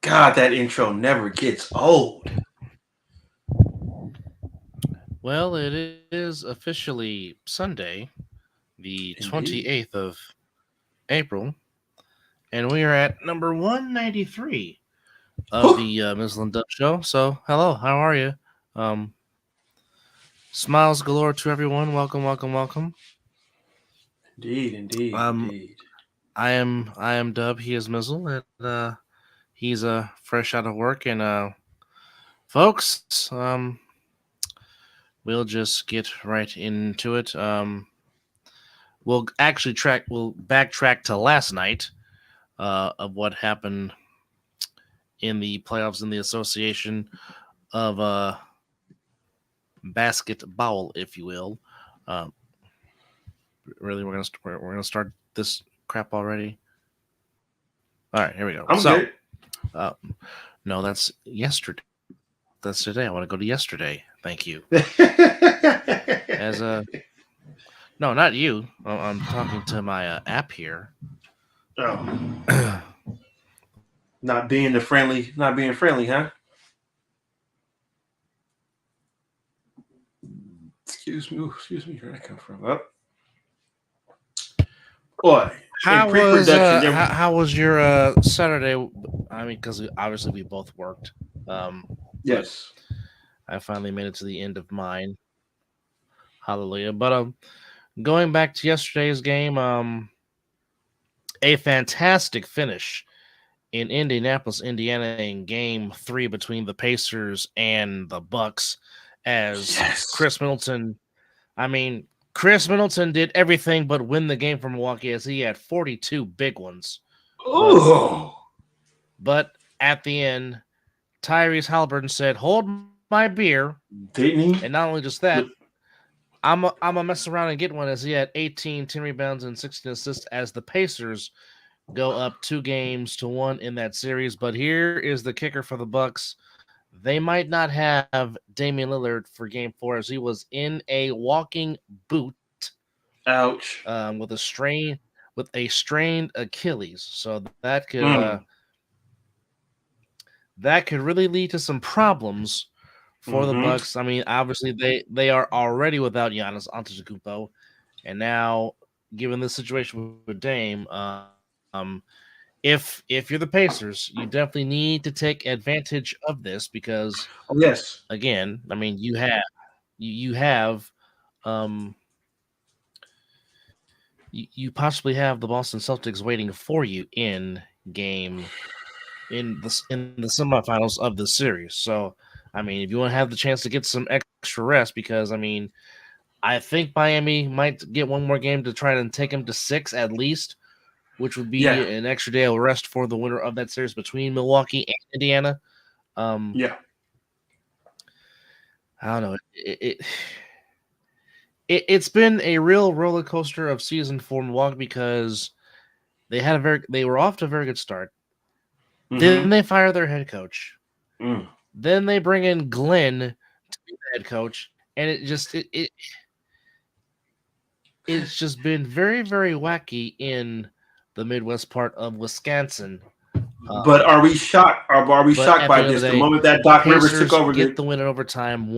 God, that intro never gets old. Well, it is officially Sunday, the Indeed. 28th of April, and we are at number 193 of Whew. the Mizzle and Dub Show. So, hello, how are you? Um, Smiles galore to everyone. Welcome, welcome, welcome. Indeed, indeed, Um, indeed. I am Dub. He is Mizzle, and he's fresh out of work. And folks, we'll just get right into it. We'll backtrack to last night of what happened in the playoffs in the association of basketball, if you will. Uh, really, we're gonna start this crap already. All right, here we go. I'm So, good. uh, no, that's yesterday. That's today. I want to go to yesterday. Thank you. As no, not you. I'm talking to my app here. Oh, not being friendly, huh? Excuse me, excuse me. Where did I come from? Oh, boy, in pre-production, there. How was your Saturday? I mean, because obviously we both worked, but Yes. I finally made it to the end of mine. Hallelujah! But going back to yesterday's game, a fantastic finish in Indianapolis, Indiana, in Game 3 between the Pacers and the Bucks, as Yes. Chris Middleton. I mean, Chris Middleton did everything but win the game for Milwaukee, as he had 42 big ones. But Ooh. but at the end, Tyrese Halliburton said, "Hold my beer," Didn't and he? not only just that, Look, I'm gonna mess around and get one, as he had 18, 10 rebounds, and 16 assists as the Pacers go up 2-1 in that series. But here is the kicker for the Bucks. They might not have Damian Lillard for Game 4, as he was in a walking boot ouch. with a strained Achilles. So Mm. that could really lead to some problems for the Mm-hmm. Bucks. I mean, obviously they are already without Giannis Antetokounmpo, and now given this situation with Dame, if you're the Pacers, you definitely need to take advantage of this because, Oh yes. again, I mean, you have um you possibly have the Boston Celtics waiting for you in game in the semifinals of the series. So, I mean, if you want to have the chance to get some extra rest, because I mean, I think Miami might get one more game to try and take them to 6 at least, which would be Yeah. an extra day of rest for the winner of that series between Milwaukee and Indiana. Um, Yeah. I don't know. It's been a real roller coaster of season for Milwaukee, because they were off to a very good start. Then Mm-hmm. they fire their head coach. Mm. Then they bring in Glenn to be the head coach, and it's just been very, very wacky in the Midwest part of Wisconsin. But Um, are we shocked? Are we but shocked at the by end of this? the The day, moment that the Doc Rivers took Pacers over get the. the win in overtime.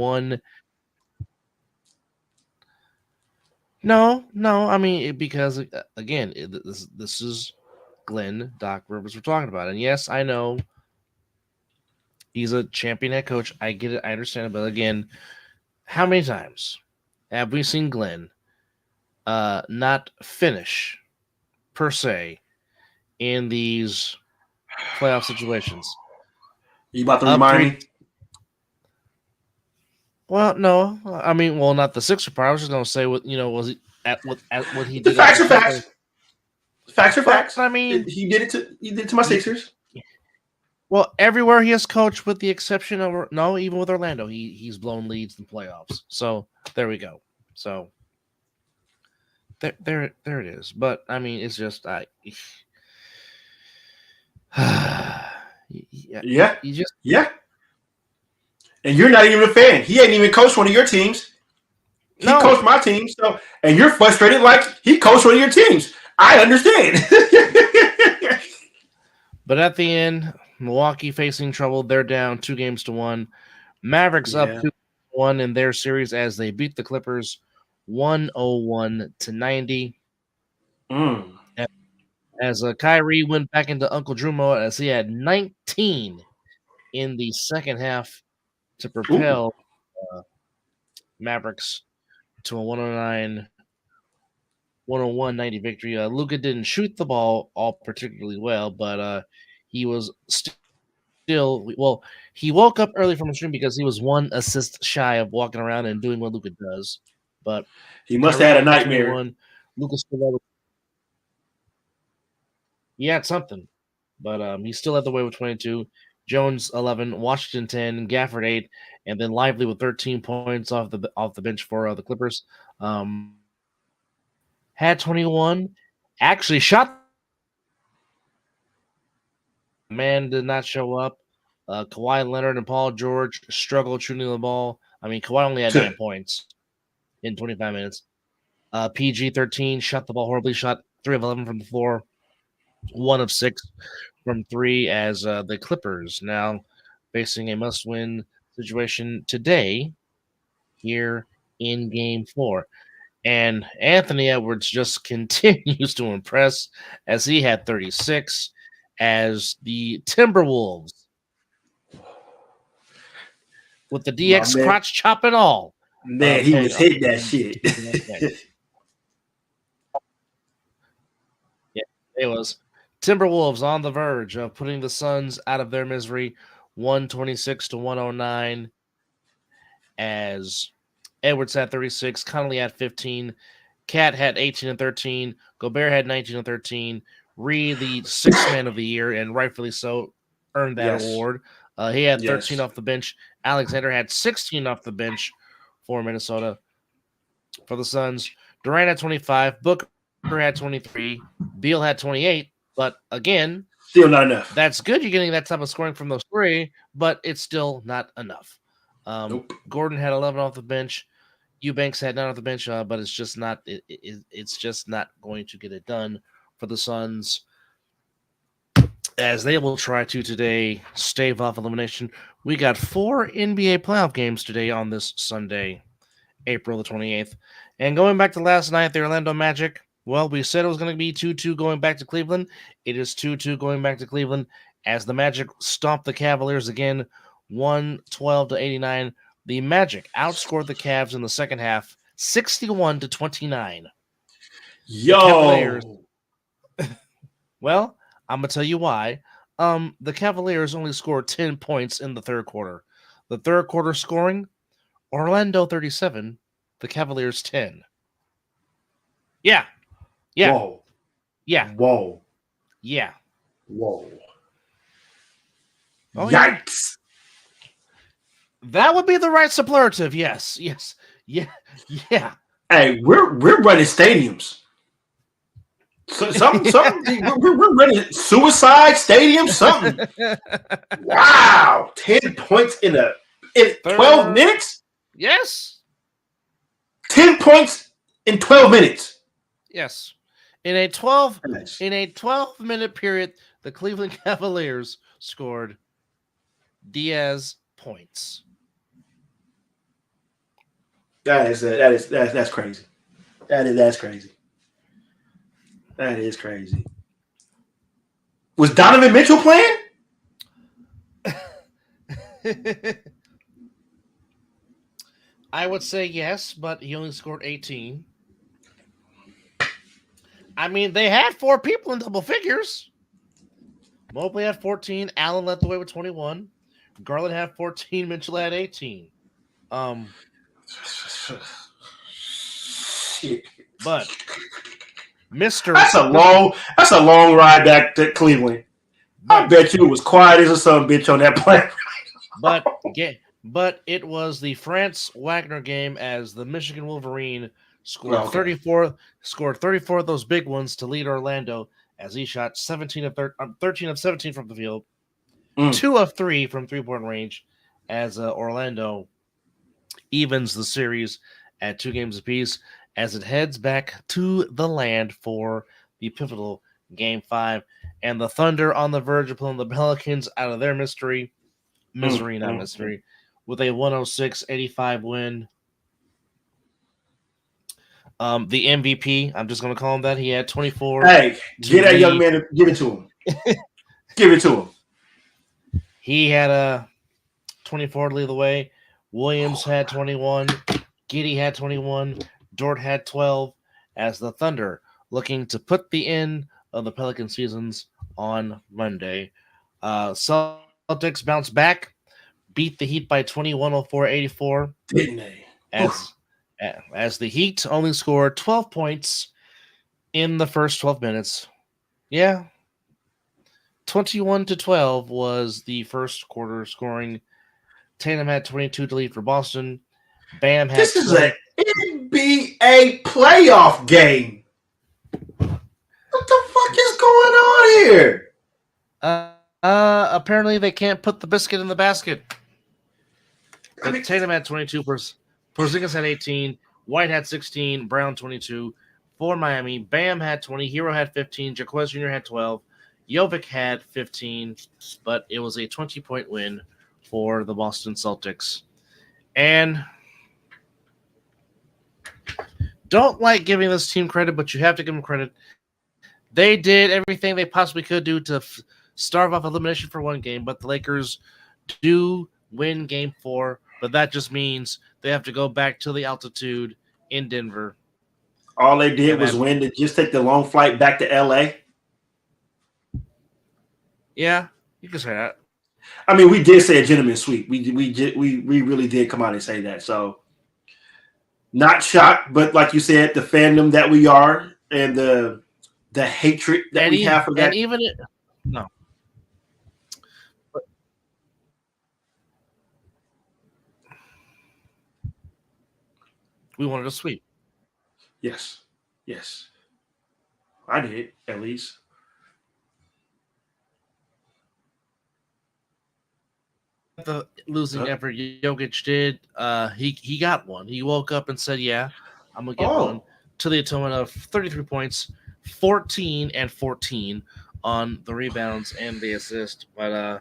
No. I mean, because again, this is Glenn Doc Rivers we're talking about, and yes, I know he's a champion head coach. I get it. I understand it. But again, how many times have we seen Glenn not finish per se in these playoff situations? You about to Up remind three. me? Well, no, I mean, well, not the Sixer part. I was just gonna say what was he at what he The did as facts a are Clipper. facts. Facts are But facts. I mean, He did it to my he, Sixers. well, everywhere he has coached, with the exception of no, even with Orlando, he's blown leads in playoffs. So there we go. So there it is. But I mean, it's just Yeah. you just Yeah. And you're not even a fan. He ain't even coached one of your teams. He coached no. my team. So, and you're frustrated like he coached one of your teams. I understand. But at the end, Milwaukee facing trouble. They're down 2-1. Mavericks up Yeah. 2-1 in their series as they beat the Clippers 101-90. Mm. As Kyrie went back into Uncle Drew mode as he had 19 in the second half to Ooh. propel Mavericks to a 101-90 victory. Luka didn't shoot the ball all particularly well, but he was still well. He woke up early from a stream because he was one assist shy of walking around and doing what Luka does. But He must Kyrie have had a had nightmare. 21. Luka still he had something, but he still had the way with 22. Jones 11, Washington 10, Gafford 8, and then Lively with 13 points off the bench for the Clippers. Had 21, actually shot. Man did not show up. Kawhi Leonard and Paul George struggled shooting the ball. I mean, Kawhi only had 9 points in 25 minutes. PG 13 shot the ball horribly. Shot 3 of 11 from the floor, 1 of 6 from 3. As the Clippers now facing a must-win situation today here in Game 4. And Anthony Edwards just continues to impress as he had 36. As the Timberwolves, with the DX crotch chop and all. Man, he was hitting that shit. Yeah, it was. Timberwolves on the verge of putting the Suns out of their misery, 126-109. As Edwards had 36, Connolly had 15, Cat had 18 and 13, Gobert had 19 and 13. Reed, the sixth man of the year, and rightfully so, earned that award. He had 13 off the bench. Alexander had 16 off the bench for Minnesota. For the Suns, Durant had 25, Booker had 23, Beal had 28. But again, still not enough. That's good. You're getting that type of scoring from those three, but it's still not enough. Nope. Gordon had 11 off the bench. Eubanks had 9 off the bench, but it's just not. It's just not going to get it done for the Suns, as they will try to today stave off elimination. We got 4 NBA playoff games today on this Sunday, April the 28th. And going back to last night, the Orlando Magic. Well, we said it was going to be 2-2 going back to Cleveland. It is 2-2 going back to Cleveland as the Magic stomped the Cavaliers again, 112-89. The Magic outscored the Cavs in the second half, 61-29. Yo. Well, I'm going to tell you why. The Cavaliers only scored 10 points in the third quarter. The third quarter scoring, Orlando 37, the Cavaliers 10. Yeah. Yeah. Whoa. Yeah. Whoa. Yeah. Whoa. Oh, yikes. Yeah. That would be the right superlative. Yes. Yes. Yeah. Yeah. Hey, we're running stadiums. So, something we're running suicide stadium, something. Wow. 10 points in 12 minutes? Yes. 10 points in 12 minutes. Yes. In a 12-minute period, the Cleveland Cavaliers scored Diaz points. That's crazy. That's crazy. That is crazy. Was Donovan Mitchell playing? I would say yes, but he only scored 18. I mean, they had 4 people in double figures. Mobley had 14. Allen led the way with 21. Garland had 14. Mitchell had 18. Shit. But Mr. That's a long ride back to Cleveland. I bet you it was quiet as a son bitch on that plane. But it was the France Wagner game as the Michigan Wolverine scored 34 of those big ones to lead Orlando as he shot 13 of 17 from the field, 2 of 3 from 3-point range, as Orlando evens the series at 2 games apiece as it heads back to the land for the pivotal Game 5, and the Thunder on the verge of pulling the Pelicans out of their misery, not mystery, with a 106-85 win. The MVP, I'm just going to call him that. He had 24. Hey, get that young man, give it to him. Give it to him. He had a 24 to lead the way. Williams had 21. Giddey had 21. Dort had 12. As the Thunder looking to put the end of the Pelican seasons on Monday. Celtics bounced back, beat the Heat by 21-84. Didn't they? As the Heat only scored 12 points in the first 12 minutes. Yeah. 21-12 was the first quarter scoring. Tatum had 22 to lead for Boston. Bam had This is an NBA playoff game. What the fuck is going on here? Apparently they can't put the biscuit in the basket. But Tatum had 22. Porzingis had 18. White had 16. Brown 22. For Miami, Bam had 20. Hero had 15. Jaquez Jr. had 12. Jovic had 15. But it was a 20-point win for the Boston Celtics. And don't like giving this team credit, but you have to give them credit. They did everything they possibly could do to starve off elimination for one game, but the Lakers do win Game 4, but that just means they have to go back to the altitude in Denver. All they did was win to just take the long flight back to LA. Yeah, you can say that. I mean, we did say a gentleman's sweep. We really did come out and say that. So, not shocked, but like you said, the fandom that we are and the hatred that we have for that. And even no. We wanted a sweep. Yes. I did, at least. The losing effort Jokic did, he got one. He woke up and said, yeah, I'm going to get one. To the atonement of 33 points, 14 and 14 on the rebounds and the assist. But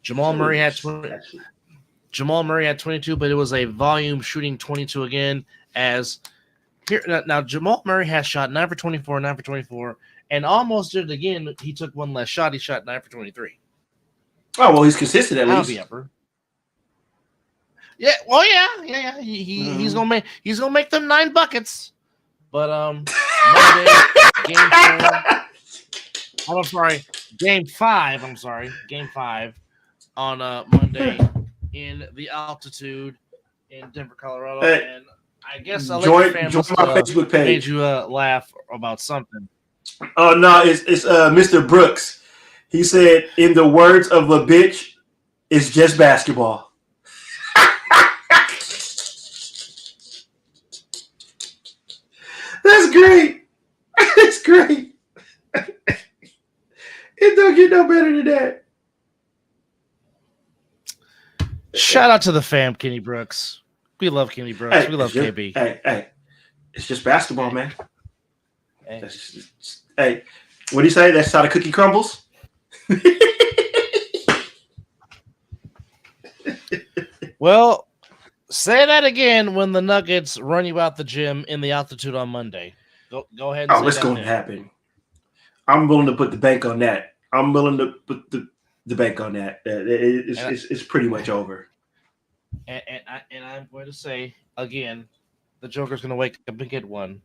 Jamal Murray had 22, but it was a volume shooting 22 again. As here now, Jamal Murray has shot 9 for 24, and almost did it again. He took one less shot. He shot 9 for 23. Oh well, he's consistent at least. Yeah, well, yeah. He's gonna make them 9 buckets. But Monday, Game 4. I'm sorry, Game 5. Game 5 on Monday in the altitude in Denver, Colorado, and I guess join my Facebook page. Made you laugh about something. Oh no, it's Mr. Brooks. He said, in the words of a bitch, it's just basketball. That's great. That's great. It don't get no better than that. Shout out to the fam, Kenny Brooks. We love Kenny Brooks. Hey, we love KB. Hey. It's just basketball, man. Hey, what do you say? That's how the cookie crumbles? Well, say that again when the Nuggets run you out the gym in the altitude on Monday. Go ahead and say it's going to happen. I'm willing to put the bank on that. I'm willing to put the bank on that. It's pretty much over. And I'm going to say, again, the Joker's going to wake up and get one.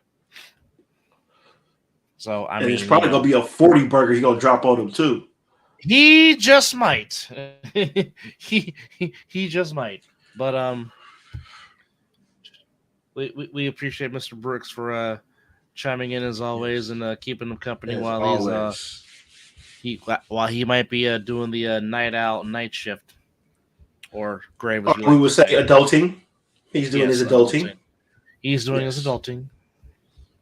So, I mean, it's probably going to be a 40 burger he's going to drop on him, too. He just might. he just might. But we appreciate Mr. Brooks for chiming in as always and keeping him company while he might be doing the night shift or grave. We would say adulting. He's doing his adulting. He's doing his adulting.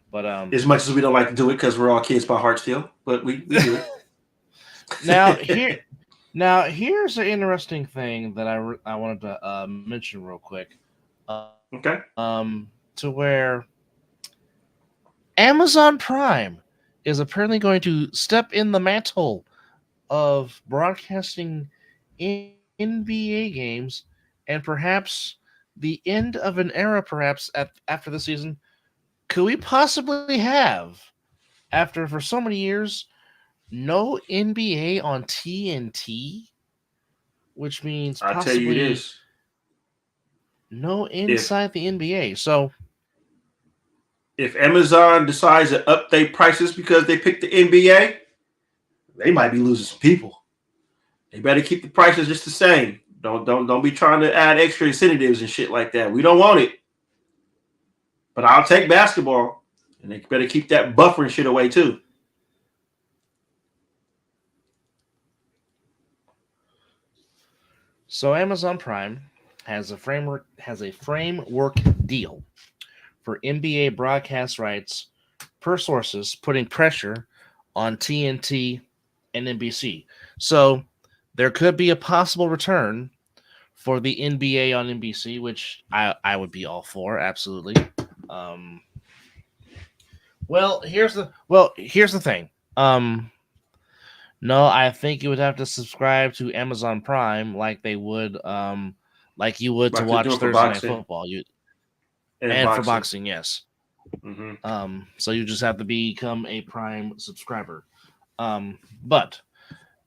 But as much as we don't like to do it because we're all kids by heart still, but we do it. Now here's an interesting thing that I wanted to mention real quick. Okay. To where Amazon Prime is apparently going to step in the mantle of broadcasting NBA games and perhaps the end of an era, perhaps after the season. Could we possibly have, after for so many years, no NBA on TNT, which means I tell you possibly this: no if inside the NBA? So, if Amazon decides to update prices because they picked the NBA, they might be losing some people. They better keep the prices just the same. Don't be trying to add extra incentives and shit like that. We don't want it. But I'll take basketball, and they better keep that buffer and shit away too. so Amazon Prime has a framework deal for NBA broadcast rights per sources, putting pressure on TNT and NBC. So there could be a possible return for the NBA on NBC, which I would be all for, absolutely. Um, well, here's the thing. No, I think you would have to subscribe to Amazon Prime like you would to Like they're watch doing for Thursday Night boxing Football. and And for boxing. boxing, yes. Mm-hmm. So you just have to become a Prime subscriber. But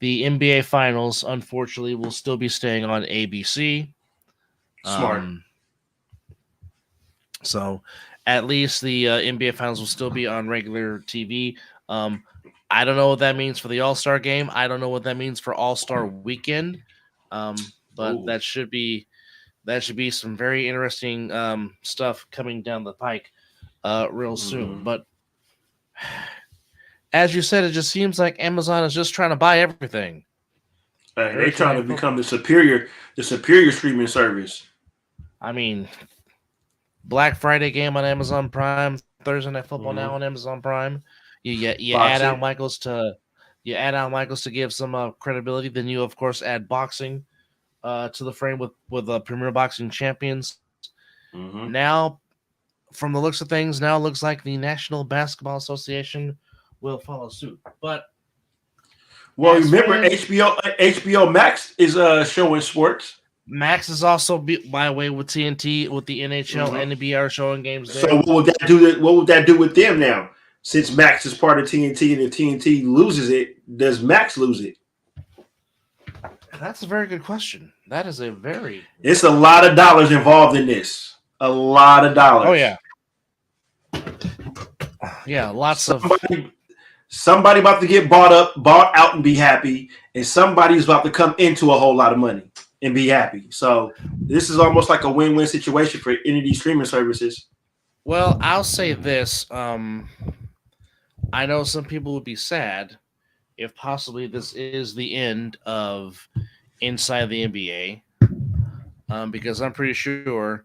the NBA Finals, unfortunately, will still be staying on ABC. Smart. Um, so at least the NBA Finals will still be on regular TV. Um, I don't know what that means for the All Star game. I don't know what that means for All Star Weekend. But Oh. that should be some very interesting stuff coming down the pike real soon. Mm-hmm. But as you said, it just seems like Amazon is just trying to buy everything. Hey, they Thursday trying night to football. become the superior streaming service. I mean, Black Friday game on Amazon Prime, Thursday night football now on Mm-hmm. Amazon Prime. You add Boxing. Al Michaels to give some credibility. Then you of course add boxing to the frame with Premier Boxing Champions. Mm-hmm. Now, from the looks of things, now it looks like the National Basketball Association will follow suit. But Well, as remember fans, HBO Max is showing sports. Max is also by way with TNT with the NHL Mm-hmm. and the BR showing games So there. what would that do with them now? Since Max is part of TNT and if TNT loses it, does Max lose it? That's a very good question. That is a very It's a lot of dollars involved in this. A lot of oh dollars. yeah, yeah, lots of Somebody somebody about to get bought out and be happy, and somebody's about to come into a whole lot of money and be happy. So this is almost like a win-win situation for any of these streaming services. well, I'll say this. I know some people would be sad if possibly this is the end of Inside the NBA, because I'm pretty sure.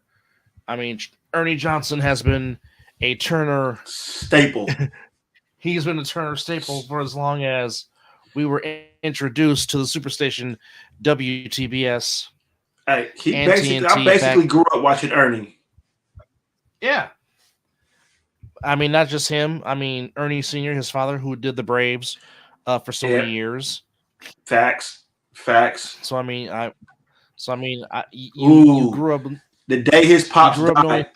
I mean, Ernie Johnson has been a Turner. Staple. He's been a Turner staple for as long as we were introduced to the superstation WTBS Hey, and I TNT back. basically grew up watching Ernie. Yeah, I mean, not just him. I mean, Ernie Senior, his father, who did the Braves for so many Yeah, years. facts, facts. So I mean, you Ooh, grew up the day his you pops grew up knowing. died.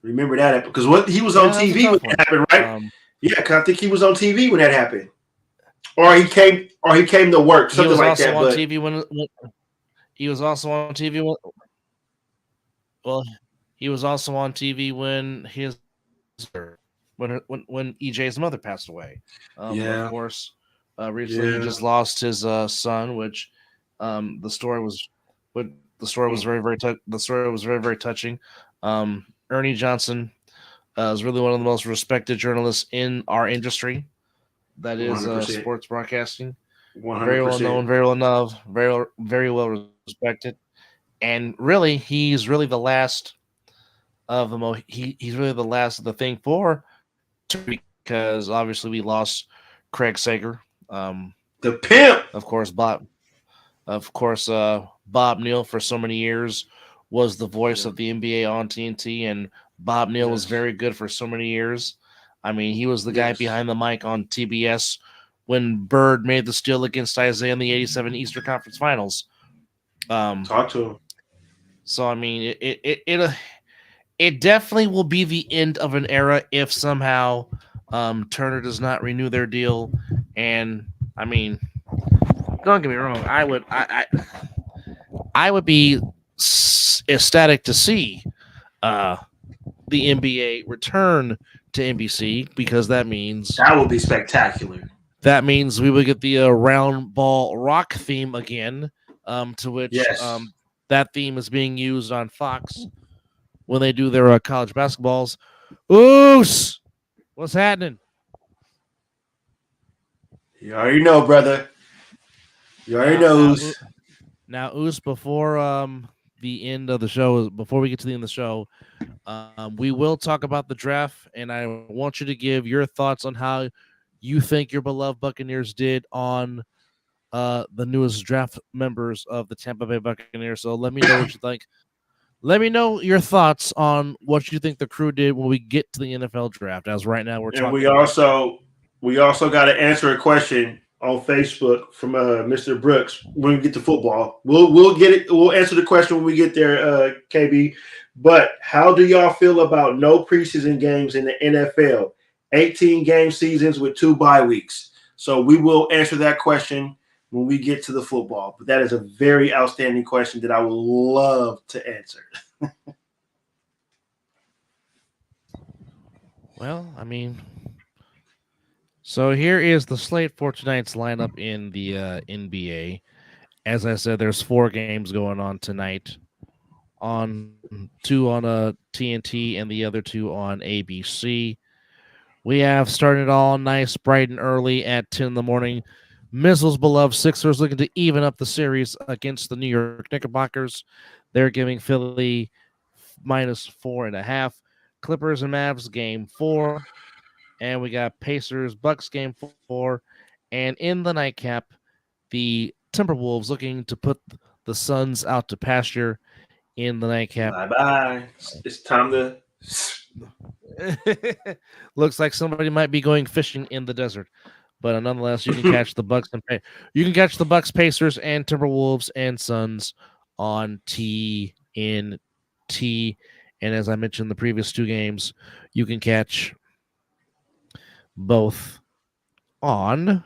Remember that because what he was on Yeah, that was a TV when tough that one. happened, right? Yeah, because I think he was on TV when that happened, or he came to work, He something was like also that. on But TV when he was also on TV when well he was also on TV when his when EJ's mother passed away. Of yeah, course, recently he yeah, just lost his son, which the story was, but the story was mm, the story was very very touching. Ernie Johnson is really one of the most respected journalists in our industry. That one is hundred percent, sports broadcasting. one hundred Very well percent. known, very well loved, very well respected, and really he's really the last of the he's really the last of the thing for because obviously we lost Craig Sager. The pimp. Of course, Bob Neal for so many years was the voice Yeah. of the NBA on TNT, and Bob Neal was Yes. very good for so many years. I mean, he was the guy Yes. behind the mic on TBS when Bird made the steal against Isaiah in the '87 Eastern Conference Finals. Um, Talk to him. so I mean, it definitely will be the end of an era if somehow Turner does not renew their deal. And I mean, don't get me wrong, I would be ecstatic to see uh, the NBA return to NBC because That would be spectacular. we would get the round ball rock theme again, to which Yes. that theme is being used on Fox when they do their college basketballs. Oos, what's happening? You already know, brother. You already Now, now, knows. now, Oos. Before the end of the show, before we get to the end of the show, we will talk about the draft, and I want you to give your thoughts on how you think your beloved Buccaneers did on the newest draft members of the Tampa Bay Buccaneers. So let me know what you think. Let me know your thoughts on what you think the crew did when we get to the NFL draft. As right now we're And talking about. we also got to answer a question on Facebook from Mr. Brooks when we get to football. We'll get it. We'll answer the question when we get there, KB. But how do y'all feel about no preseason games in the NFL? 18 game seasons with 2 bye weeks. So we will answer that question when we get to the football. But that is a very outstanding question that I would love to answer. Well, I mean, so here is the slate for tonight's lineup in the NBA. As I said, there's 4 games going on tonight. On 2 on TNT and the other 2 on ABC. We have started all nice, bright and early at 10 in the morning. Mizzle's beloved Sixers looking to even up the series against the New York Knickerbockers. They're giving Philly -4.5. Clippers and Mavs game 4. And we got Pacers Bucks game 4. And in the nightcap, the Timberwolves looking to put the Suns out to pasture in the nightcap. Bye bye. It's time to. Looks like somebody might be going fishing in the desert, but nonetheless, you can catch the Bucks you can catch the Bucks, Pacers, and Timberwolves and Suns on TNT. And as I mentioned, the previous 2 games, you can catch both on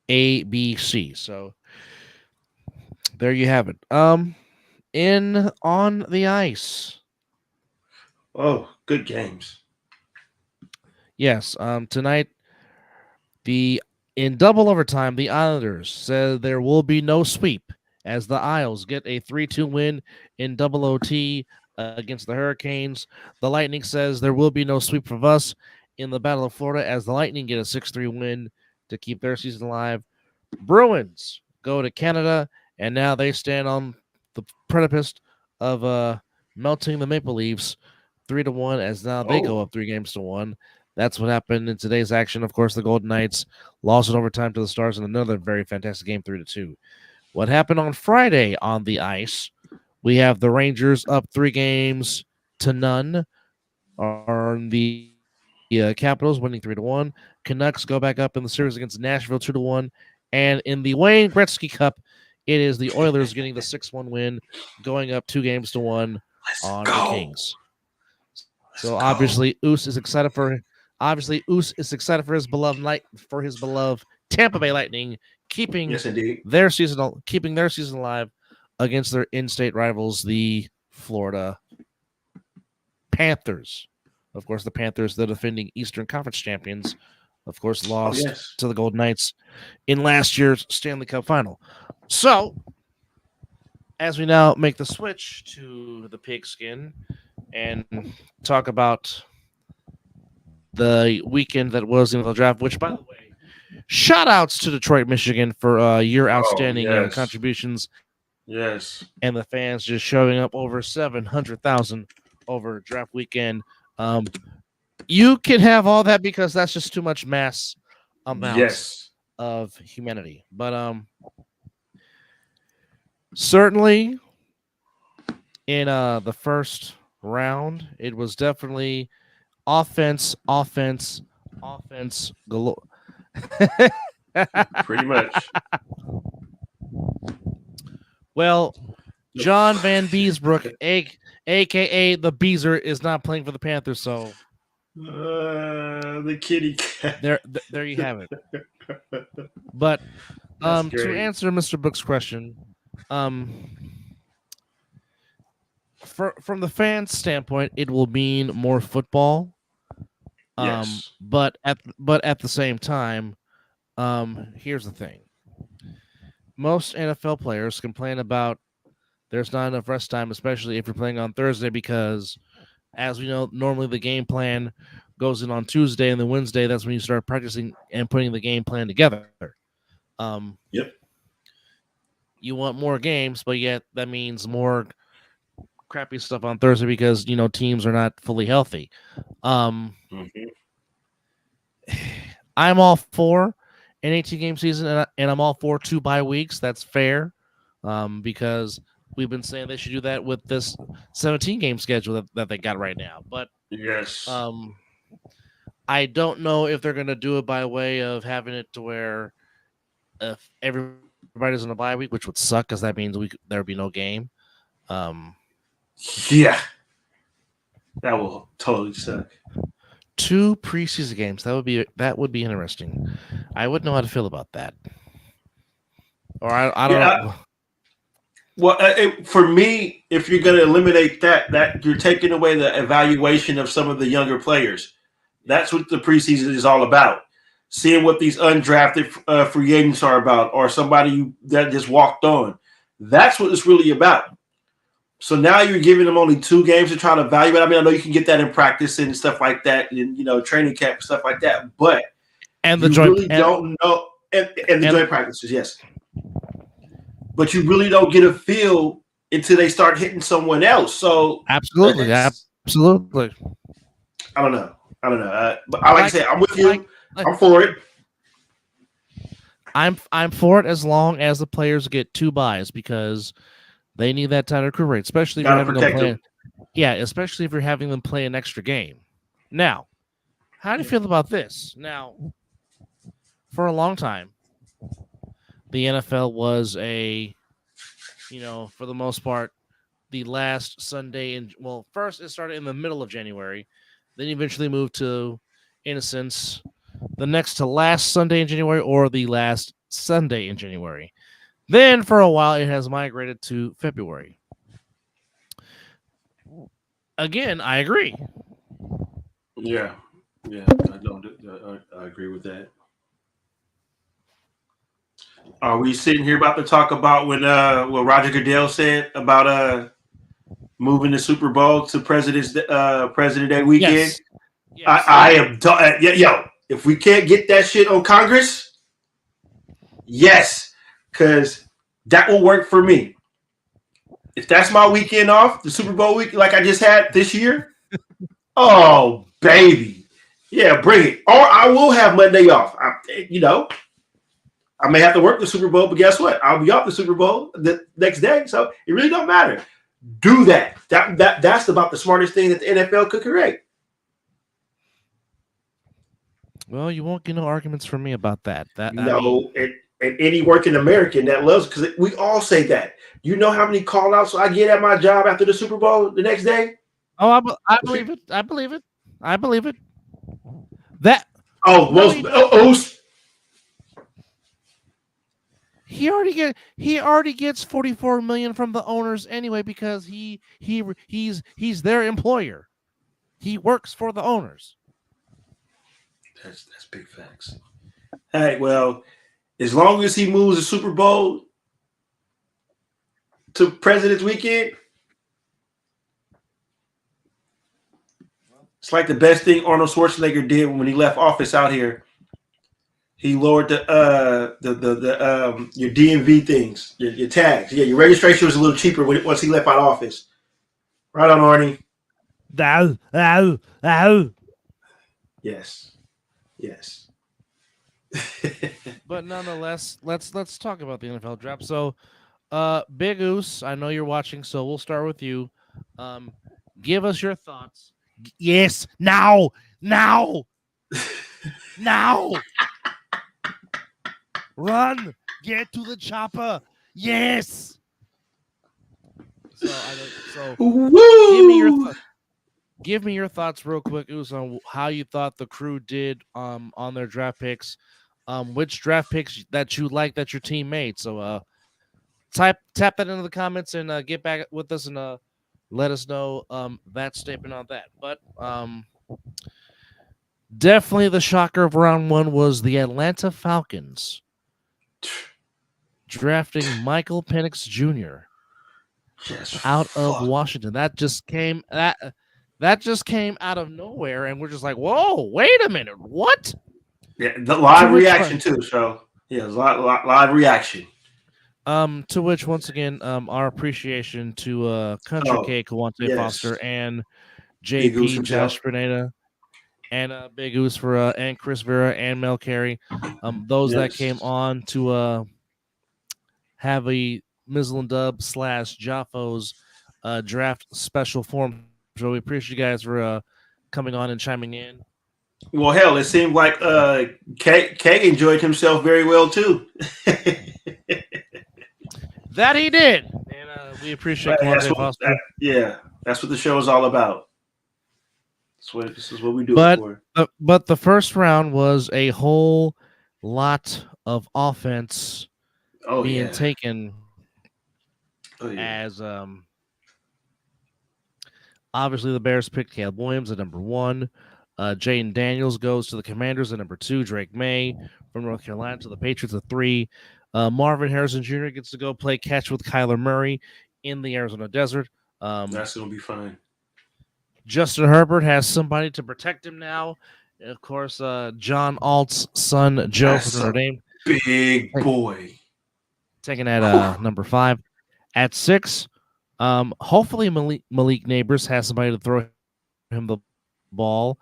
ABC. So there you have it. In on the ice. Oh, good games. Yes. Tonight, in double overtime, the Islanders said there will be no sweep as the Isles get a 3-2 win in double OT against the Hurricanes. The Lightning says there will be no sweep from us in the Battle of Florida as the Lightning get a 6-3 win to keep their season alive. Bruins go to Canada, and now they stand on the precipice of melting the Maple Leafs 3-1 as now they go Oh, up 3 games to 1. That's what happened in today's action. Of course, the Golden Knights lost in overtime to the Stars in another very fantastic game, 3-2. What happened on Friday on the ice? We have the Rangers up 3 games to none on the Capitals winning 3-1. Canucks go back up in the series against Nashville 2-1. And in the Wayne Gretzky Cup, it is the Oilers getting the 6-1 win, going up 2 games to 1 let's on the go. Kings. Let's So go. obviously Oos is excited for his beloved Tampa Bay Lightning, keeping Yes, indeed. keeping their season alive against their in-state rivals, the Florida Panthers. Of course, the Panthers, the defending Eastern Conference champions, of course, Oh, lost yes. to the Golden Knights in last year's Stanley Cup final. So, as we now make the switch to the pigskin and talk about the weekend that was in the draft, which, by the way, shout outs to Detroit, Michigan for your Oh, outstanding yes. contributions Yes. and the fans just showing up over 700,000 over draft weekend. Um, you can have all that because that's just too much mass amount Yes. of humanity. But certainly in the first round, it was definitely offense, offense, offense galore. Pretty much. Well, John Van Beesbrook, aka the Beezer, is not playing for the Panthers, so The kitty cat. there you have it. But That's to great. answer Mr. Book's question, um, from the fans' standpoint, it will mean more football. Yes. But at the same time, here's the thing: most NFL players complain about there's not enough rest time, especially if you're playing on Thursday, because as we know, normally the game plan goes in on Tuesday, and then Wednesday that's when you start practicing and putting the game plan together. Um, Yep. you want more games, but yet that means more crappy stuff on Thursday because teams are not fully healthy. Um, Mm-hmm. I'm all for an 18 game season, and I'm all for 2 bye weeks. That's fair, because we've been saying they should do that with this 17 game schedule that they got right now. But Yes. um, I don't know if they're going to do it by way of having it to where if everybody's on a bye week, which would suck because that means there would be no game. Um, Yeah. That will totally suck. 2 preseason games that would be interesting. I wouldn't know how to feel about that, or I don't Yeah. know. Well, for me, if you're going to eliminate that you're taking away the evaluation of some of the younger players. That's what the preseason is all about. Seeing what these undrafted free agents are about, or somebody that just walked on. That's what it's really about. So now you're giving them only 2 games to try to evaluate. I mean, I know you can get that in practice and stuff like that, and training camp and stuff like that. But And the you joint really don't know, and the joint practices, yes. But you really don't get a feel until they start hitting someone else. So absolutely. I don't know. But like I Like said, I'm with like you. like I'm for it. I'm for it as long as the players get 2 buys because they need that time to recuperate, especially if you're Got to having them protect play. them. Yeah, especially if you're having them play an extra game. Now, how do you feel about this? Now, for a long time, the NFL was for the most part, the last Sunday first it started in the middle of January, then eventually moved to Innocence, the next to last Sunday in January or the last Sunday in January. Then for a while it has migrated to February. Again, I agree. Yeah, yeah. I don't. I agree with that. Are we sitting here about to talk about when what Roger Goodell said about moving the Super Bowl to President Day weekend? Yes. I am yeah, yo. If we can't get that shit on Congress, yes, because that will work for me. If that's my weekend off, the Super Bowl week, like I just had this year, oh baby, yeah, bring it. Or I will have Monday off. I may have to work the Super Bowl, but guess what? I'll be off the Super Bowl the next day, so it really don't matter. Do that. That's about the smartest thing that the NFL could create. Well, you won't get no arguments from me about that. That I mean, No, and any working American that loves, because we all say that. You know how many call outs I get at my job after the Super Bowl the next day? oh, I believe it. I believe it. I believe it. That Oh, no, most he don't. He already gets 44 million from the owners anyway because he's their employer. He works for the owners. That's big facts. Hey, well, as long as he moves the Super Bowl to President's Weekend, it's like the best thing Arnold Schwarzenegger did when he left office out here. He lowered the your DMV things, your tags. Yeah, your registration was a little cheaper once he left out office. Right on, Arnie. Ow, ow, ow. Yes, yes. But nonetheless, let's talk about the NFL draft. So, Big Oos, I know you're watching, so we'll start with you. Um, give us your thoughts. Yes, now. Run, get to the chopper. Yes. So Woo! give me your thoughts real quick, Us, on how you thought the crew did on their draft picks. Which draft picks that you like that your team made. So tap that into the comments and get back with us and let us know that statement on that. But definitely the shocker of round one was the Atlanta Falcons drafting Michael Penix Jr. Just out of fuck. Washington. That just came out of nowhere, and we're just like, whoa, wait a minute, what? Yeah, the To live which reaction too. So yeah, live reaction. to which once again, our appreciation to Country Oh K, Kawante yes, Foster, and Big Goose JP, Josh himself. Grenada, and Big Goose for and Chris Vera and Mel Carey. Those that came Yes. on to have a Mizzle and Dub / Jaffo's draft special form. So we appreciate you guys for coming on and chiming in. Well, hell, it seemed like K enjoyed himself very well too. That he did, and we appreciate Kawante Foster. That's what the show is all about. This is what we do it But for. but the first round was a whole lot of offense Oh being yeah. taken Oh yeah. as obviously the Bears picked Caleb Williams at number 1. Jaden Daniels goes to the Commanders at number 2. Drake May from North Carolina to the Patriots at 3. Marvin Harrison Jr. gets to go play catch with Kyler Murray in the Arizona desert. That's gonna be fun. Justin Herbert has somebody to protect him now. Of course, John Alt's son, Joe That's from Notre a Dame, big boy. taken at number 5. At 6, hopefully Malik Neighbors has somebody to throw him the ball.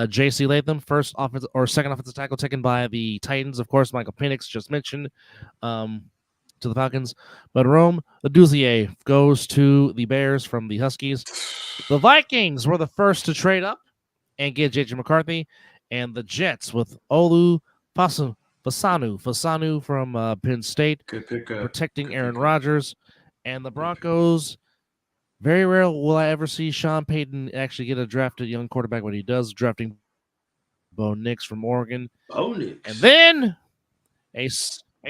J.C. Latham, second offensive tackle taken by the Titans. Of course, Michael Penix just mentioned to the Falcons. But Rome Aduzier goes to the Bears from the Huskies. The Vikings were the first to trade up and get J.J. McCarthy. And the Jets with Olu Fasanu from Penn State, Good pickup. protecting Good Aaron pickup. Rodgers. And the Broncos, very rare will I ever see Sean Payton actually get a drafted young quarterback. When he does, drafting Bo Nix from Oregon. Oh, Nix. And then a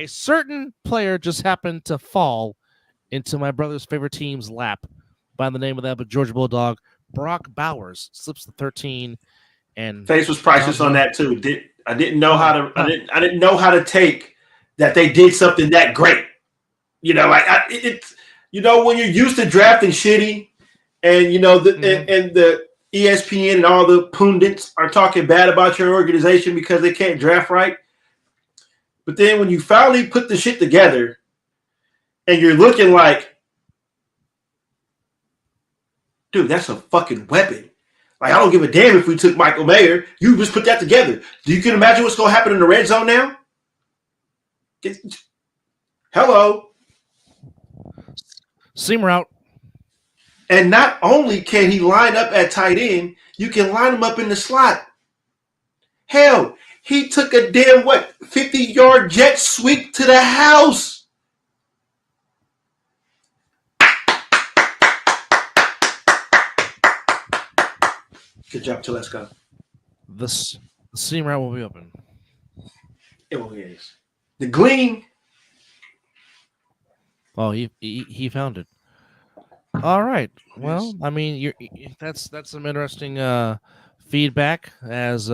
certain player just happened to fall into my brother's favorite team's lap by the name of that Georgia Bulldog. Brock Bowers slips to 13, and Face was priceless on that too. I didn't know how to take that they did something that great. You know, like it's when you're used to drafting shitty, and and the ESPN and all the pundits are talking bad about your organization because they can't draft right. But then when you finally put the shit together, and you're looking like, dude, that's a fucking weapon. Like, I don't give a damn if we took Michael Mayer. You just put that together. You can imagine what's going to happen in the red zone now? Hello. Seam route. And not only can he line up at tight end, you can line him up in the slot. Hell, he took a damn, 50-yard jet sweep to the house. Good job, Telesco. The seam route will be open. It is. The gleam. Oh, he found it. All right. Well, I mean, that's some interesting feedback as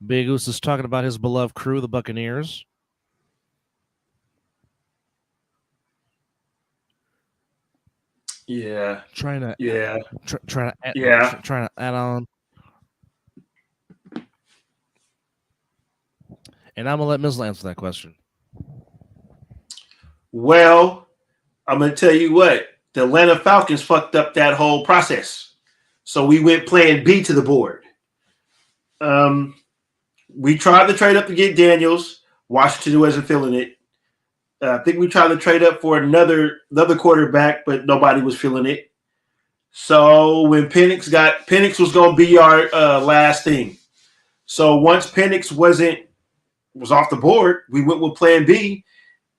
Big Goose is talking about his beloved crew, the Buccaneers. Yeah. Trying to add on. And I'm gonna let Mizzle answer that question. Well, I'm gonna tell you what, the Atlanta Falcons fucked up that whole process. So we went plan B to the board. We tried to trade up to get Daniels. Washington wasn't feeling it. I think we tried to trade up for another quarterback, but nobody was feeling it. So when Penix was going to be our last thing. So once Penix was off the board, we went with Plan B,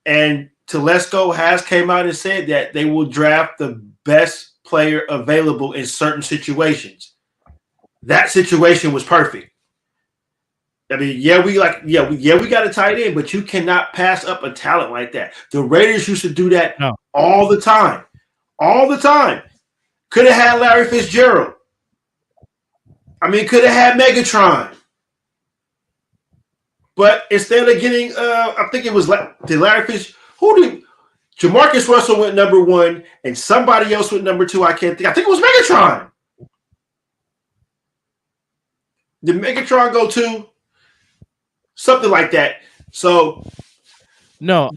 and Telesco has came out and said that they will draft the best player available in certain situations. That situation was perfect. I mean, we got a tight end, but you cannot pass up a talent like that. The Raiders used to do that all the time. All the time. Could have had Larry Fitzgerald. I mean, could have had Megatron. But instead of getting, I think it was Larry Fitzgerald. Jamarcus Russell went number 1, and somebody else went number 2. I can't think. I think it was Megatron. Did Megatron go 2? Something like that. So the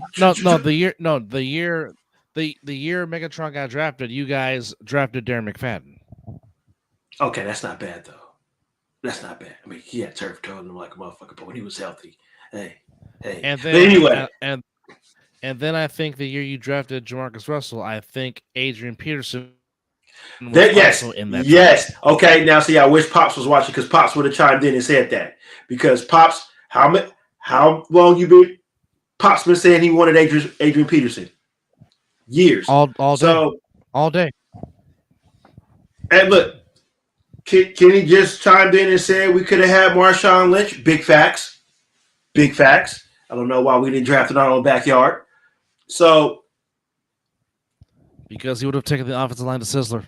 year Megatron got drafted, you guys drafted Darren McFadden. Okay, that's not bad though. That's not bad. I mean, he had turf toe him like a motherfucker, but when he was healthy, hey. And then, but anyway, and then I think the year you drafted Jamarcus Russell, I think Adrian Peterson was also in that. Yes. Okay. Now, see, I wish Pops was watching because Pops would have chimed in and said that because Pops, how long you been? Pops been saying he wanted Adrian Peterson. Years. All day. So all day. And look, Kenny just chimed in and said we could have had Marshawn Lynch. Big facts. Big facts. I don't know why we didn't draft in our own backyard. So because he would have taken the offensive line to Sizzler.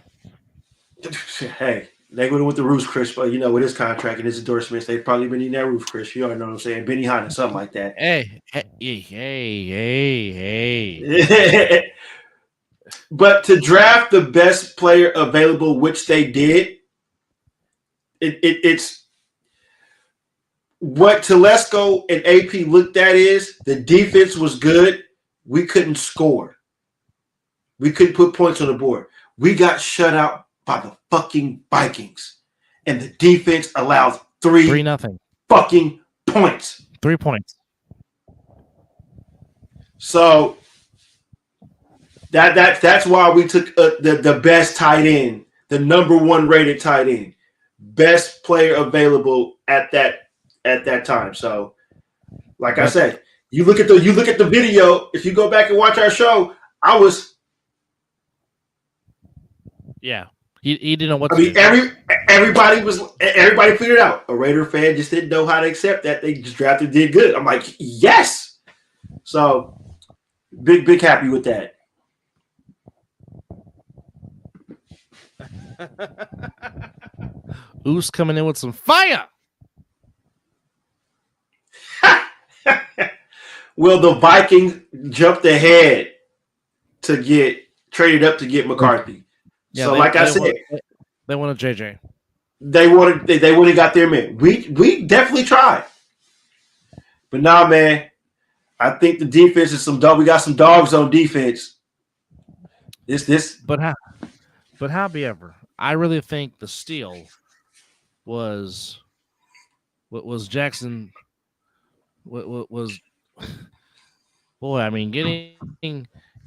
Hey, they would have went the Roof Chris, but with his contract and his endorsements, they'd probably been in that Roof Chris. You already know what I'm saying. Benny Hanna, something like that. Hey. But to draft the best player available, which they did, it's what Telesco and AP looked at is the defense was good. We couldn't score. We couldn't put points on the board. We got shut out by the fucking Vikings. And the defense allowed 3-0 fucking points. 3 points. So that's why we took the best tight end, the number 1 rated tight end, best player available at that time. So, like I said, you look at the video. If you go back and watch our show, I was. Yeah, he didn't know what. Everybody figured it out. A Raider fan just didn't know how to accept that they just drafted did good. I'm like, yes. So, big happy with that. Who's coming in with some fire? Well, the Vikings jumped ahead to get traded up to get McCarthy. Yeah, so, like I said, they wanted JJ. They went and got their man. We definitely tried, but nah, man. I think the defense is some dog. We got some dogs on defense. But however, I really think the steal was Jackson. What was boy? I mean, getting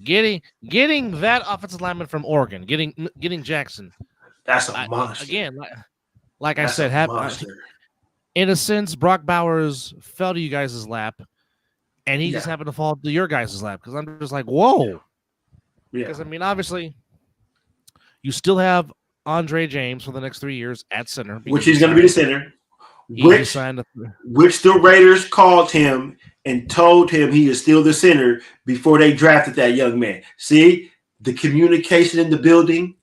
that offensive lineman from Oregon, getting Jackson. That's a monster. Again, like I said, in a sense, Brock Bowers fell to you guys' lap, and he just happened to fall to your guys' lap because I'm just like, whoa. Because I mean, obviously, you still have Andre James for the next 3 years at center, which he's going to be the center. Which the Raiders called him and told him he is still the center before they drafted that young man. See the communication in the building.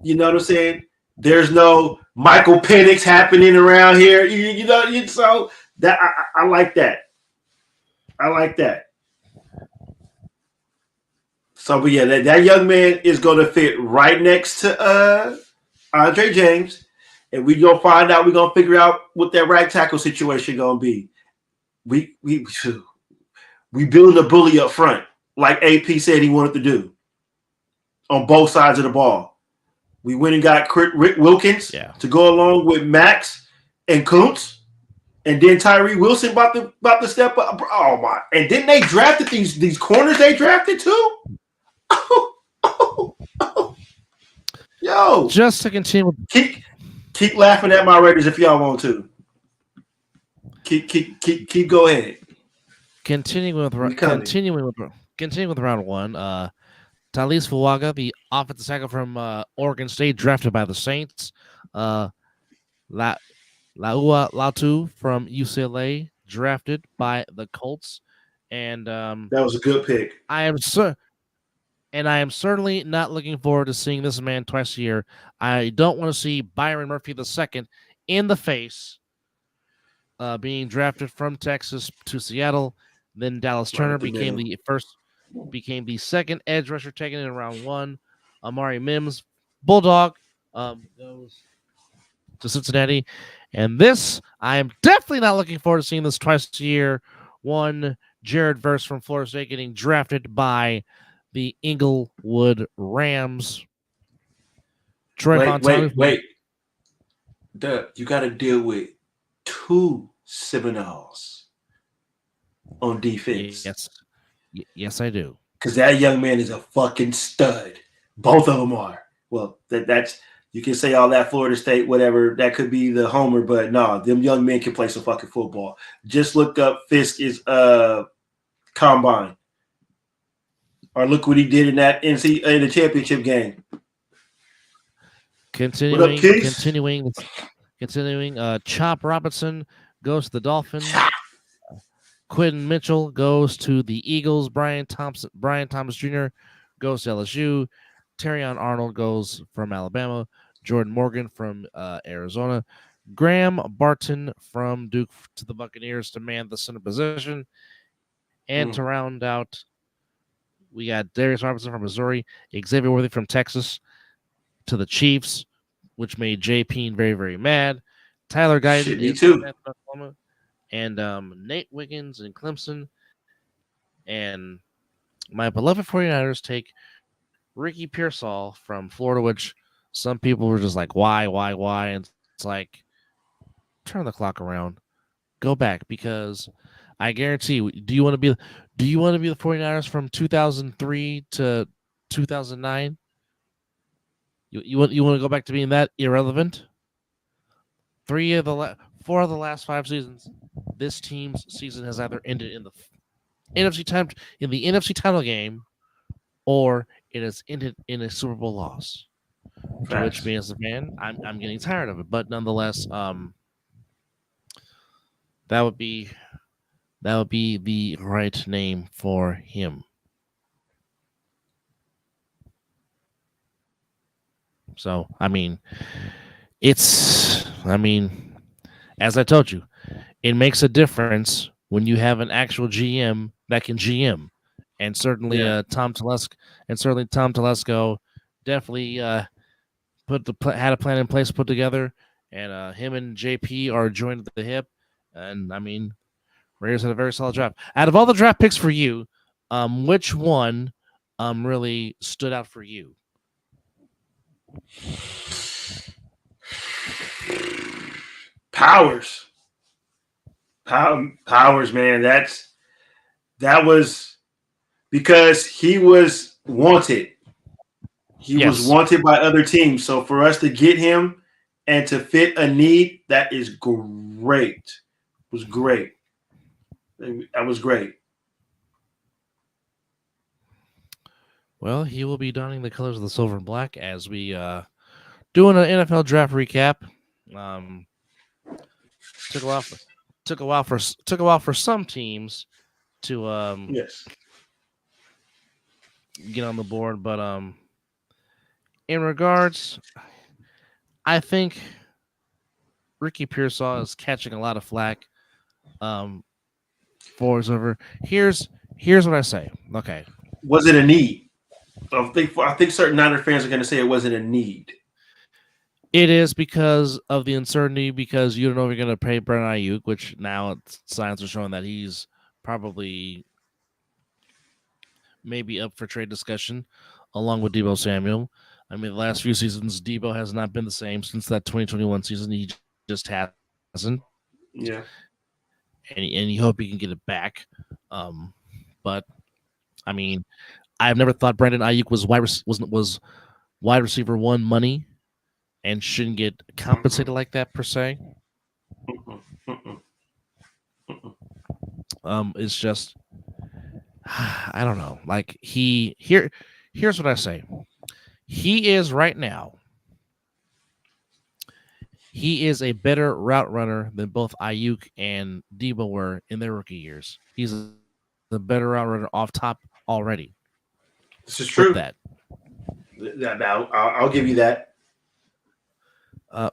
You know what I'm saying? There's no Michael Penix happening around here. So that I like that. I like that. So, but yeah, that young man is going to fit right next to Andre James. And we're going to find out. We're going to figure out what that right tackle situation going to be. We building a bully up front, like AP said he wanted to do, on both sides of the ball. We went and got Rick Wilkins to go along with Max and Kuntz, and then Tyree Wilson about to step up. Oh my! And then they drafted these corners. They drafted too. Yo, just to continue with keep laughing at my Raiders if y'all want to. Keep. Go ahead. continuing with We coming. continuing with round one. Talis Fuaga, the offensive tackle from Oregon State, drafted by the Saints. La Laua Latu from UCLA, drafted by the Colts, and That was a good pick. I am I am certainly not looking forward to seeing this man twice a year. I don't want to see Byron Murphy II in the face, being drafted from Texas to Seattle. Then Dallas Right Turner up the middle. became the second edge rusher taken in round one. Amari Mims, Bulldog, goes to Cincinnati. And this, I am definitely not looking forward to seeing this twice a year. One, Jared Verse from Florida State getting drafted by the Inglewood Rams. Troy Fontana. Wait. You got to deal with two Seminoles on defense. Yes, I do. Because that young man is a fucking stud. Both of them are. Well, that's you can say all that Florida State, whatever. That could be the homer, but no, them young men can play some fucking football. Just look up Fisk's combine, or look what he did in that in the championship game. Continuing. Chop Robinson goes to the Dolphins. Chop. Quentin Mitchell goes to the Eagles. Brian Thomas Jr. goes to LSU. Terrion Arnold goes from Alabama. Jordan Morgan from Arizona. Graham Barton from Duke to the Buccaneers to man the center position. And to round out, we got Darius Robinson from Missouri. Xavier Worthy from Texas to the Chiefs, which made Jay Peen very, very mad. Tyler Guyton Me too. Oklahoma, and Nate Wiggins in Clemson. And my beloved 49ers take Ricky Pearsall from Florida, which some people were just like, why? And it's like, turn the clock around. Go back, because I guarantee you, do you want to be the 49ers from 2003 to 2009? You want to go back to being that irrelevant? 4 of the last 5 seasons, this team's season has either ended in the NFC title game, or it has ended in a Super Bowl loss. To which, me as a fan, I'm getting tired of it. But nonetheless, that would be the right name for him. So, as I told you, it makes a difference when you have an actual GM that can GM, and certainly Tom Telesco definitely had a plan in place put together, and him and JP are joined at the hip, and Raiders had a very solid draft. Out of all the draft picks for you, which one really stood out for you? Powers, man. That was because he was wanted. He was wanted by other teams. So for us to get him and to fit a need, that is great. It was great. That was great. Well, he will be donning the colors of the silver and black as we doing an NFL draft recap. Took a while for some teams to get on the board, but in regards, I think Ricky Pearsall is catching a lot of flack for his over. Here's what I say. Okay, was it a need? I think certain Niner fans are going to say it wasn't a need. It is because of the uncertainty, because you don't know if you're going to pay Brandon Ayuk, which now signs are showing that he's probably maybe up for trade discussion along with Deebo Samuel. The last few seasons, Deebo has not been the same since that 2021 season. He just hasn't. Yeah. And you hope he can get it back. But I've never thought Brandon Ayuk was wide receiver one money and shouldn't get Mm-mm, compensated like that per se. mm-mm, mm-mm, mm-mm. It's just I don't know. Like here's what I say. He is right now. He is a better route runner than both Ayuk and Debo were in their rookie years. He's a better route runner off top already. This is Flip true. that. I'll give you that.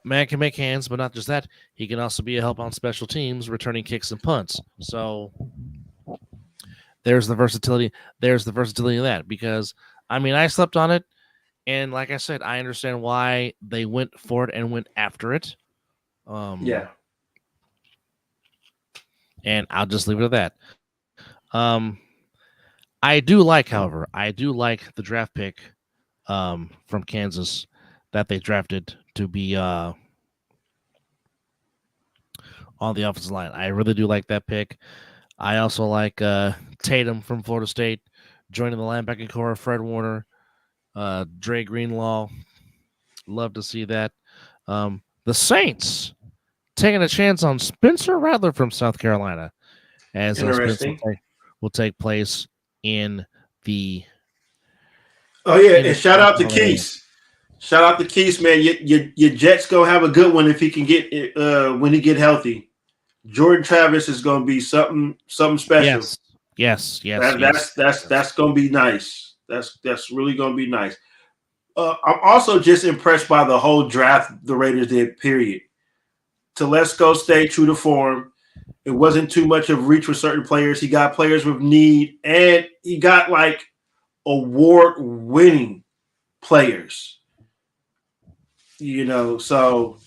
Man can make hands, but not just that. He can also be a help on special teams, returning kicks and punts. So there's the versatility. There's the versatility of that because I mean I slept on it, and like I said, I understand why they went for it and went after it. Um, Yeah. and I'll just leave it at that. I do like, however, I do like the draft pick from Kansas that they drafted to be on the offensive line. I really do like that pick. I also like Tatum from Florida State joining the linebacking core. Fred Warner, Dre Greenlaw. Love to see that. The Saints taking a chance on Spencer Rattler from South Carolina, as Spencer Interesting. will take place in the Oh yeah, in and the shout in out to Carolina. Keys. Shout out to Keys, man. Your Jets gonna have a good one if he can get when he get healthy. Jordan Travis is gonna be something special. Yes, yes, yes, That, yes, that's that's yes. that's gonna be nice. That's really gonna be nice. I'm also just impressed by the whole draft the Raiders did. Period. Telesco stayed true to form. It wasn't too much of reach for certain players. He got players with need, and he got like award winning players. So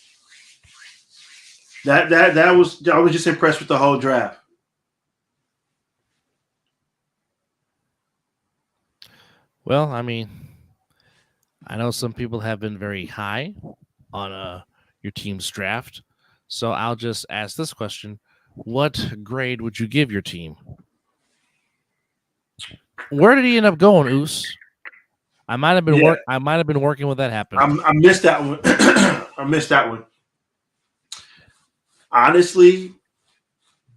that was I was just impressed with the whole draft. Well, I mean, I know some people have been very high on your team's draft, so I'll just ask this question: what grade would you give your team? Where did he end up going, Oos? Yeah, I might have been working when that happened. I missed that one. I missed that one. Honestly,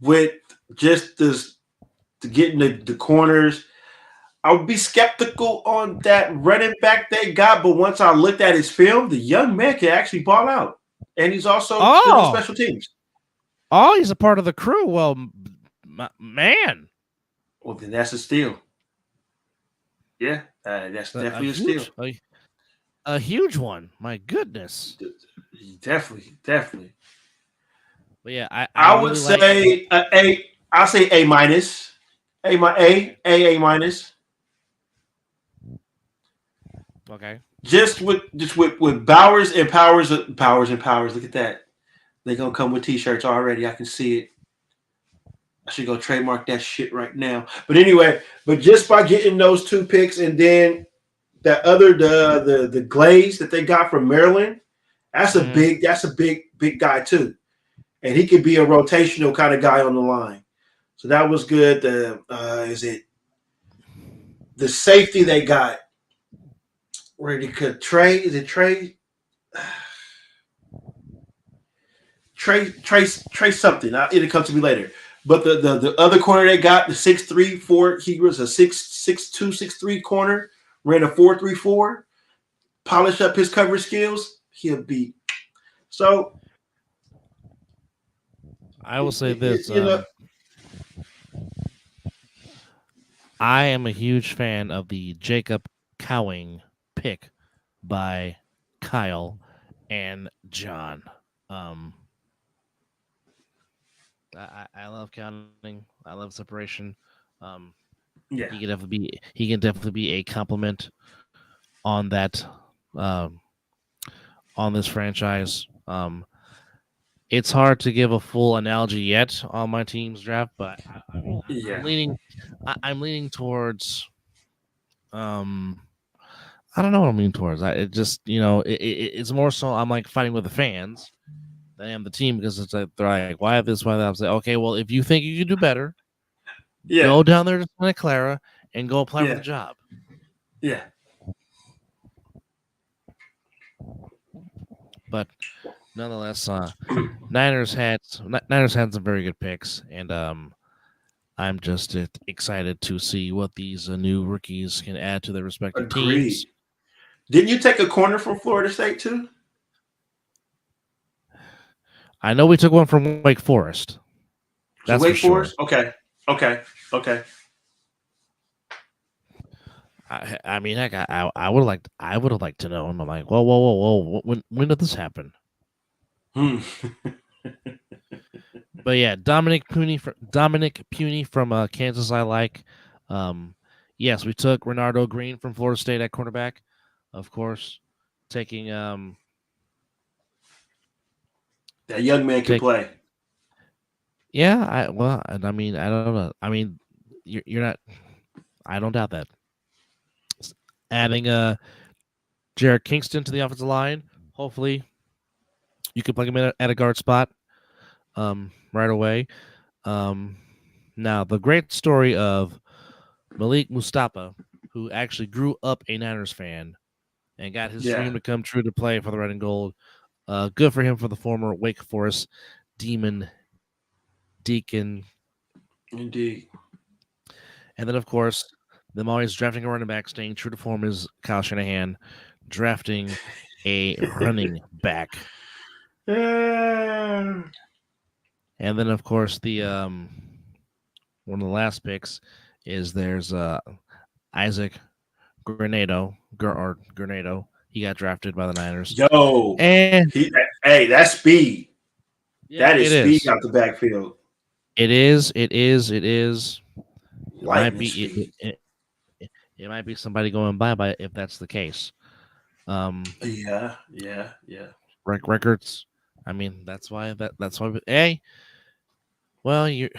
with just this getting the corners, I would be skeptical on that running back they got. But once I looked at his film, the young man can actually ball out, and he's also good on Oh, special teams. oh, he's a part of the crew. Well, man, Well, then that's a steal. Yeah, that's a definitely a steal. a huge one. My goodness. Definitely. But yeah, I I would really like. say a. I'll say A minus. A minus. Okay. Just with Bowers and Powers. Look at that. They gonna come with t-shirts already. I can see it. I should go trademark that shit right now. But anyway, but just by getting those two picks and then that other the glaze that they got from Maryland, Mm-hmm. that's a big guy too, and he could be a rotational kind of guy on the line. So that was good. The is it the safety they got where they could Trey? Is it Trey? Trey something. It'll come to me later. But the other corner they got the 6'3", 4. He was a 6'2", 6'3" corner. Ran a 4.34. Polish up his coverage skills. He'll be so. I will say this. You know, I am a huge fan of the Jacob Cowing pick by Kyle and John. Um, I love counting. I love separation. Um, yeah, he can definitely be a compliment on that um, on this franchise. It's hard to give a full analogy yet on my team's draft, but I'm yeah, leaning I'm leaning towards um I don't know what I'm leaning towards. It just it's more so I'm like fighting with the fans than I am the team because it's like they're like why have this why that. I'm like okay well if you think you can do better yeah, go down there to Santa Clara and go apply for the yeah, job. yeah. But nonetheless, Niners had some very good picks, and I'm just excited to see what these new rookies can add to their respective teams. Agreed. Didn't you take a corner from Florida State too? I know we took one from Wake Forest. Was it That's for Wake sure. Forest? Okay. Okay. Okay. I mean, heck, I would have liked to know. I'm like, whoa, whoa, whoa, whoa. When did this happen? Hmm. But yeah, Dominic Puny from Kansas. I like. Um, yes, we took Renardo Green from Florida State at cornerback, of course. Taking That young man can take play. yeah. I mean, I don't know. I mean, you're not. I don't doubt that. Adding Jared Kingston to the offensive line. Hopefully, you can plug him in at a guard spot right away. Um, Now, the great story of Malik Mustafa, who actually grew up a Niners fan and got his Yeah. dream to come true to play for the Red and Gold. Good for him for the former Wake Forest Demon Deacon. Indeed. And then, of course, them always drafting a running back, staying true to form is Kyle Shanahan, drafting a running back. Yeah. And then, of course, the one of the last picks is there's Isaac Grenado. He got drafted by the Niners. Yo. And Hey, that's speed. yeah, That it is speed is. out the backfield. It is. It is. It is. It might Lightning be. speed. It might be somebody going by if that's the case. Yeah. Yeah. Yeah. Records. I mean, that's why. Hey, well, you.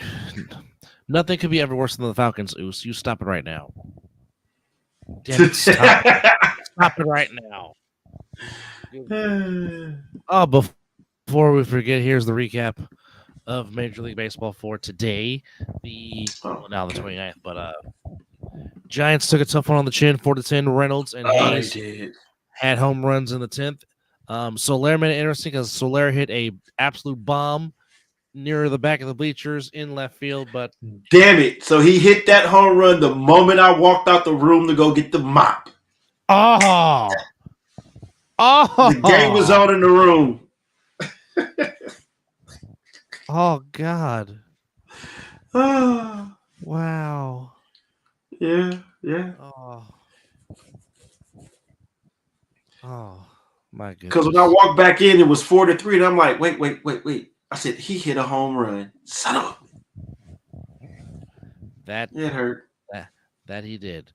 Nothing could be ever worse than the Falcons. Oos, you stop it right now. Damn it! Stop it! Stop it right now. Oh, before we forget, here's the recap of Major League Baseball for today. The 29th, but Giants took a tough one on the chin, 4-10. Reynolds and I Hayes did. had home runs in the 10th. Soler made it interesting because Soler hit a absolute bomb near the back of the bleachers in left field, but Damn it. So he hit that home run the moment I walked out the room to go get the mop. oh, The game was oh, on in the room. oh, God, Ah, wow, yeah, yeah. oh, oh, my Because when I goodness, walked back in, it was 4-3, and I'm like, wait. I said he hit a home run. Son of that it hurt. that he did.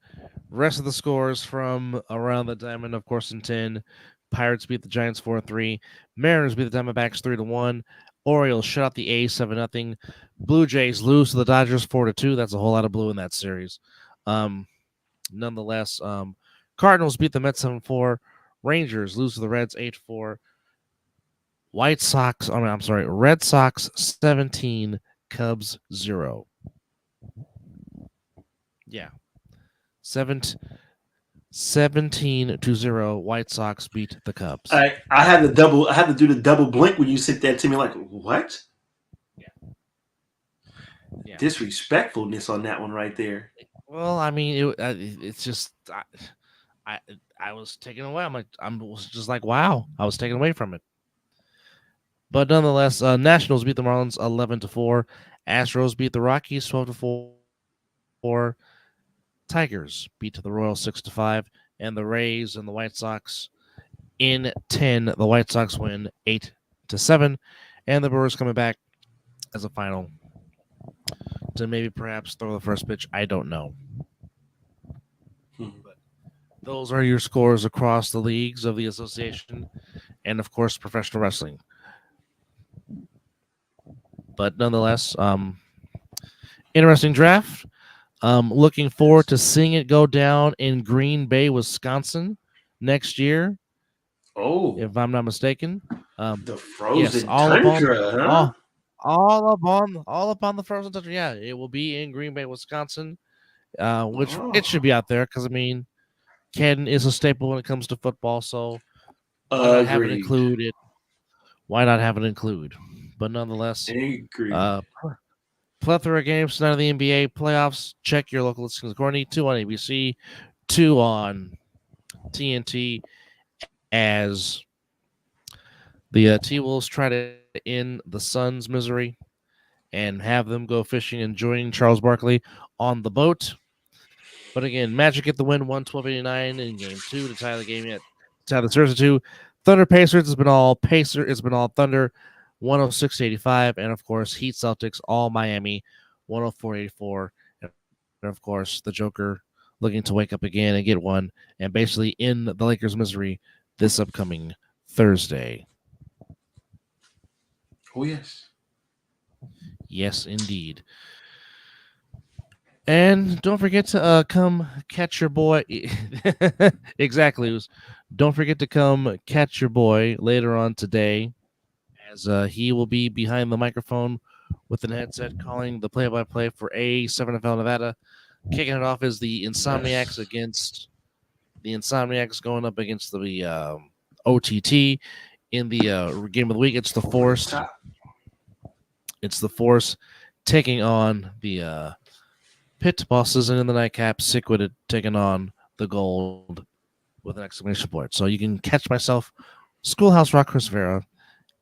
Rest of the scores from around the diamond, of course, in 10. Pirates beat the Giants 4-3. Mariners beat the Diamondbacks 3-1. Orioles shut out the A's 7-0. Blue Jays lose to the Dodgers 4-2. That's a whole lot of blue in that series. Nonetheless, Cardinals beat the Mets 7-4. Rangers lose to the Reds 8-4. Red Sox 17, Cubs 0. Yeah. 17-0, White Sox beat the Cubs. I had to do the double blink when you said that to me. Like, what? Yeah. Disrespectfulness on that one right there. Well, I mean, it's just I was taken away. I was just like, wow, I was taken away from it. But nonetheless, Nationals beat the Marlins 11-4. Astros beat the Rockies 12-4. Tigers beat the Royals 6-5, and the Rays and the White Sox in 10. The White Sox win 8-7, and the Brewers coming back as a final to maybe perhaps throw the first pitch. I don't know. But those are your scores across the leagues of the association, and of course, professional wrestling. But nonetheless, interesting draft. Looking forward to seeing it go down in Green Bay, Wisconsin next year. Oh, If I'm not mistaken. the frozen All up tundra, on the frozen tundra. Yeah, it will be in Green Bay, Wisconsin, which huh? it should be out there because I mean, Canton is a staple when it comes to football. So why not have it Agreed. included? why not have it include? But nonetheless, Agree. uh, plethora of games tonight in the NBA playoffs. Check your local listings accordingly. 2 on ABC, 2 on TNT as the T Wolves try to end the Suns' misery and have them go fishing and join Charles Barkley on the boat. But again, Magic get the win 112-89 in game 2 to tie the game yet. Tie the series to 2. Thunder Pacers has been all Pacer. It's been all Thunder 106-85. And of course, Heat Celtics all Miami 104-84. And of course, the Joker looking to wake up again and get one and basically end the Lakers' misery this upcoming Thursday. Oh, yes. Yes, indeed. And don't forget to come catch your boy. Exactly. Don't forget to come catch your boy later on today, as he will be behind the microphone with an headset calling the play-by-play for A7FL Nevada. Kicking it off is the Insomniacs against the Insomniacs going up against the OTT in the game of the week. It's the Force. It's the Force taking on the Pit Bosses, and in the nightcap, Sickwit taking on the Gold with an exclamation point. So you can catch myself, Schoolhouse Rock Chris Vera,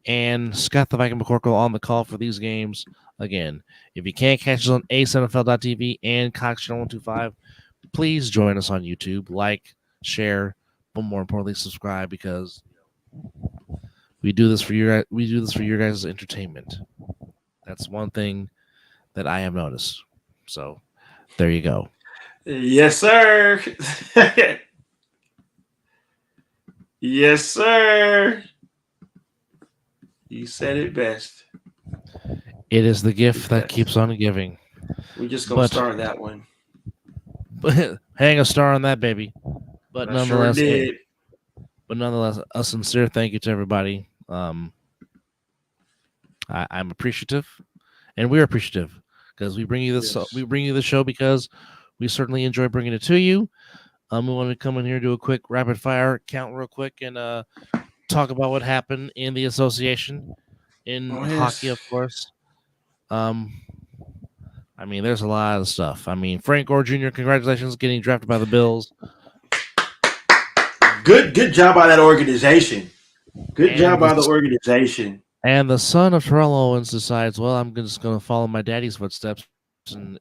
and Scott the Viking McCorkle on the call for these games. Again, if you can't catch us on ACNFL.tv and Cox Channel 125, please join us on YouTube, like, share, but more importantly, subscribe, because we do this for your guys' entertainment. That's one thing that I have noticed. So there you go. Yes, sir. Yes, sir. You said it best. It is the gift that keeps on giving. We're just going to start that one. Hang a star on that, baby. But nonetheless, sure did. A sincere thank you to everybody. I'm appreciative, and we're appreciative because we bring you this. Yes. We bring you the show because we certainly enjoy bringing it to you. We want to come in here, do a quick rapid fire count real quick, and talk about what happened in the association in hockey, of course. I mean, there's a lot of stuff. I mean, Frank Gore Jr., congratulations, getting drafted by the Bills. Good job by that organization. Good job by the organization. And the son of Terrell Owens decides, well, I'm just going to follow my daddy's footsteps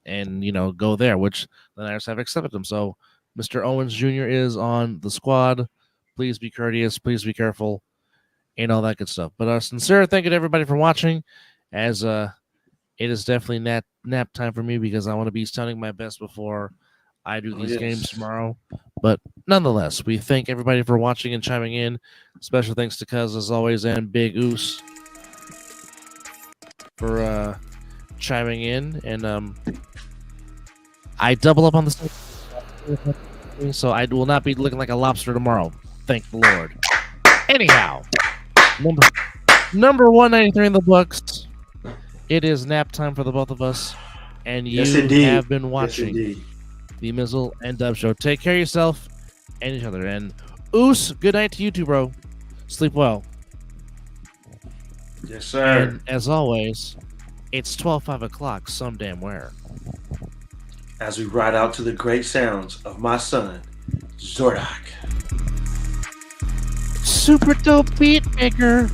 and go there, which the Niners have accepted him. So Mr. Owens Jr. is on the squad. Please be courteous. Please be careful. And all that good stuff. But sincere thank you to everybody for watching, as it is definitely nap time for me because I want to be sounding my best before I do these games tomorrow. But nonetheless, we thank everybody for watching and chiming in. Special thanks to Cuz, as always, and Big Oos for chiming in. And I double up on the so I will not be looking like a lobster tomorrow. Thank the Lord. Anyhow, number 193 in the books. It is nap time for the both of us, and you have been watching the Mizzle and Dub Show. Take care of yourself and each other. And Oos, good night to you too, bro. Sleep well. Yes, sir. And as always, it's 5 o'clock some damn where. As we ride out to the great sounds of my son, Zordak. Super dope beat maker.